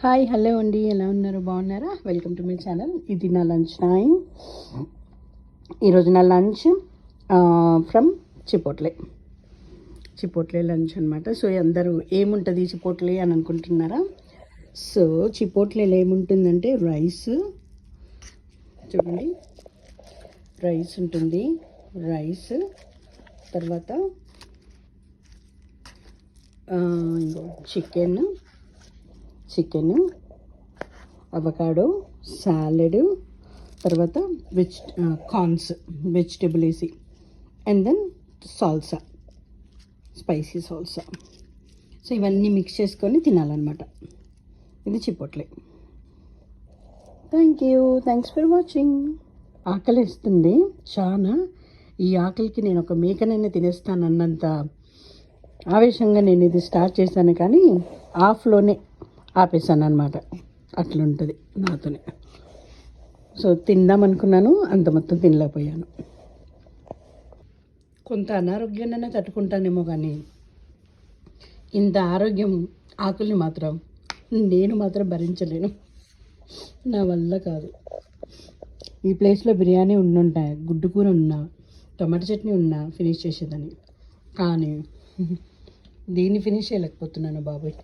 Hi hello అండి, ఎలా ఉన్నారు? బాగున్నారా? Welcome to my channel. ఇది నా లంచ్ టైం. ఈరోజు నా లంచ్ ఫ్రమ్ చిపోట్లే లంచ్ అనమాట. సో అందరూ ఏముంటుంది చిపోట్లే అని అనుకుంటున్నారా? సో చిపోట్లేలో ఏముంటుందంటే రైస్, చూడండి, రైస్ ఉంటుంది. రైస్ తర్వాత ఇంకో చికెన్, అవకాడో, సాలెడ్, తర్వాత కార్న్స్, వెజిటబుల్ వేసి, and then salsa, spicy salsa. So ఇవన్నీ మిక్స్ చేసుకొని తినాలన్నమాట. ఇది చిపోట్లే. Thanks for watching. ఆకలి వేస్తుంది చాలా. ఈ ఆకలికి నేను ఒక మేకనైనా తినేస్తానన్నంత ఆవేశంగా నేను ఇది స్టార్ట్ చేశాను, కానీ ఆఫ్లోనే ఆపేసాను అనమాట. అట్లుంటుంది నాతోనే. సో తిందాం అనుకున్నాను, అంత మొత్తం తినలేకపోయాను. కొంత అనారోగ్యాన్ని తట్టుకుంటానేమో, కానీ ఇంత ఆరోగ్యం ఆకుల్ని నేను మాత్రం భరించలేను. నా వల్ల కాదు. ఈ ప్లేస్లో బిర్యానీ ఉండుంటాయి, గుడ్డు కూర ఉన్నా, టమాటా చట్నీ ఉన్నా ఫినిష్ చేసేదాన్ని, కానీ దీన్ని ఫినిష్ చేయలేకపోతున్నాను బాబాయ్.